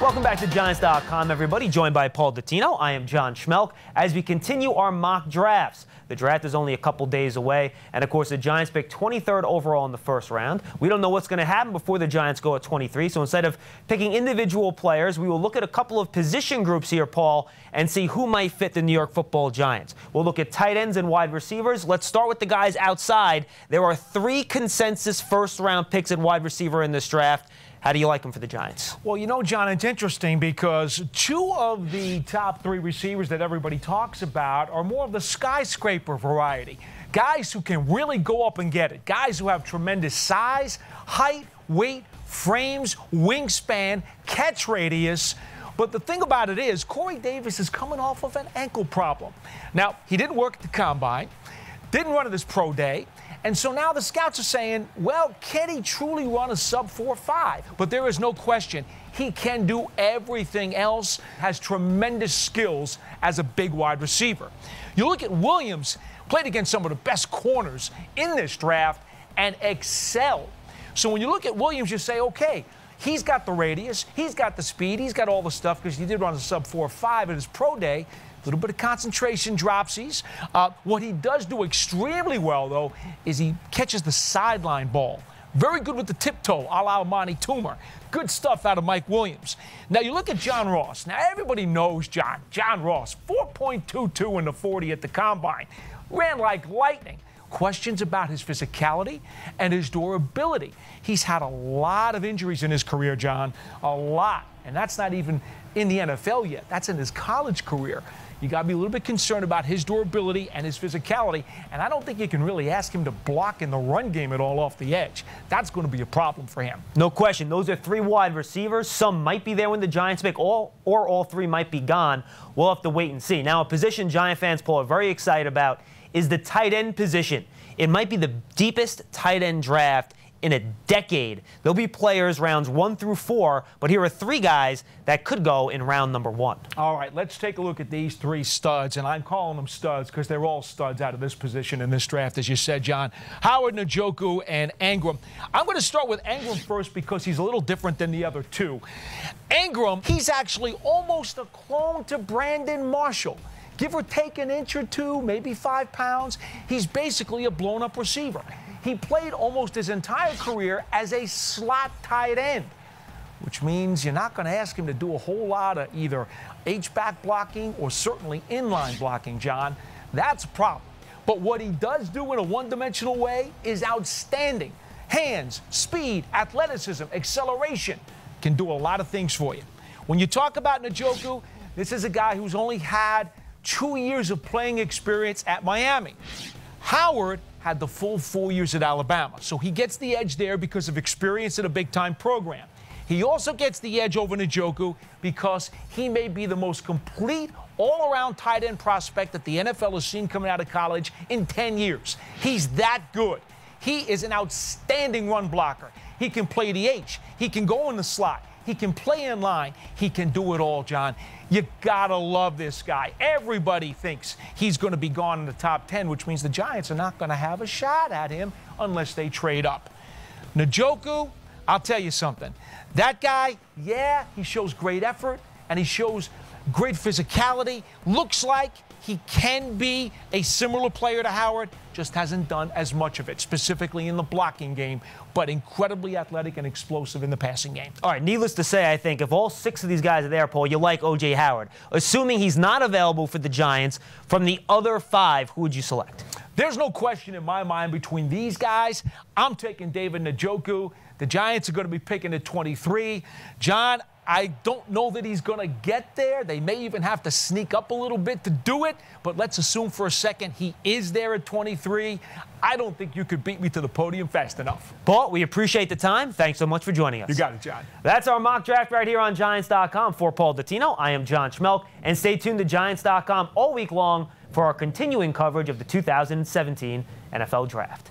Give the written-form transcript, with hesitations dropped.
Welcome back to Giants.com, everybody. Joined by Paul Dottino. I am John Schmelk as we continue our mock drafts. The draft is only a couple days away, and of course the Giants picked 23rd overall in the first round. We don't know what's going to happen before the Giants go at 23, so instead of picking individual players, we will look at a couple of position groups here, Paul, and see who might fit the New York Football Giants. We'll look at tight ends and wide receivers. Let's start with the guys outside. There are 3 consensus first-round picks at wide receiver in this draft. How do you like them for the Giants? Well, you know, John, it's interesting because 2 of the top 3 receivers that everybody talks about are more of the skyscraper variety. Guys who can really go up and get it. Guys who have tremendous size, height, weight, frames, wingspan, catch radius. But the thing about it is, Corey Davis is coming off of an ankle problem. Now, he didn't work at the Combine, didn't run at his pro day. And so now the scouts are saying, well, can he truly run a sub 4.5? But there is no question. He can do everything else, has tremendous skills as a big wide receiver. You look at Williams, played against some of the best corners in this draft and excelled. So when you look at Williams, you say, okay, he's got the radius, he's got the speed, he's got all the stuff because he did run a sub 4.5 at his pro day. A little bit of concentration dropsies. What he does do extremely well, though, is he catches the sideline ball. Very good with the tiptoe, a la Monty Toomer. Good stuff out of Mike Williams. Now, you look at John Ross. Now, everybody knows John Ross. 4.22 in the 40 at the Combine. Ran like lightning. Questions about his physicality and his durability. He's had a lot of injuries in his career, John. A lot. And that's not even in the NFL yet. That's in his college career. You got to be a little bit concerned about his durability and his physicality, and I don't think you can really ask him to block in the run game at all off the edge. That's going to be a problem for him. No question. Those are 3 wide receivers. Some might be there when the Giants pick, all 3 might be gone. We'll have to wait and see. Now, a position Giant fans, Paul, are very excited about is the tight end position. It might be the deepest tight end draft in a decade. There'll be players rounds 1 through 4, but here are 3 guys that could go in round number 1. All right, let's take a look at these 3 studs, and I'm calling them studs because they're all studs out of this position in this draft, as you said, John. Howard, Njoku, and Ingram. I'm going to start with Ingram first because he's a little different than the other 2. Ingram, he's actually almost a clone to Brandon Marshall. Give or take an inch or 2, maybe 5 pounds. He's basically a blown-up receiver. He played almost his entire career as a slot tight end, which means you're not going to ask him to do a whole lot of either H-back blocking or certainly inline blocking, John. That's a problem. But what he does do in a one-dimensional way is outstanding. Hands, speed, athleticism, acceleration. Can do a lot of things for you. When you talk about Njoku, this is a guy who's only had 2 years of playing experience at Miami. Howard had the full 4 years at Alabama, so he gets the edge there because of experience in a big-time program. He also gets the edge over Njoku because he may be the most complete all-around tight end prospect that the NFL has seen coming out of college in 10 years. He's that good. He is an outstanding run blocker. He can play the H. He can go in the slot. He can play in line. He can do it all, John. You gotta love this guy. Everybody thinks he's going to be gone in the top 10, which means the Giants are not going to have a shot at him unless they trade up. Njoku, I'll tell you something. That guy, yeah, he shows great effort and he shows great physicality. Looks like he can be a similar player to Howard, just hasn't done as much of it, specifically in the blocking game, but incredibly athletic and explosive in the passing game. All right, needless to say, I think if all 6 of these guys are there, Paul, you like O.J. Howard. Assuming he's not available for the Giants, from the other 5, who would you select? There's no question in my mind between these guys. I'm taking David Njoku. The Giants are going to be picking at 23. John, I don't know that he's going to get there. They may even have to sneak up a little bit to do it, but let's assume for a second he is there at 23. I don't think you could beat me to the podium fast enough. Paul, we appreciate the time. Thanks so much for joining us. You got it, John. That's our mock draft right here on Giants.com. For Paul Dottino, I am John Schmelk, and stay tuned to Giants.com all week long for our continuing coverage of the 2017 NFL Draft.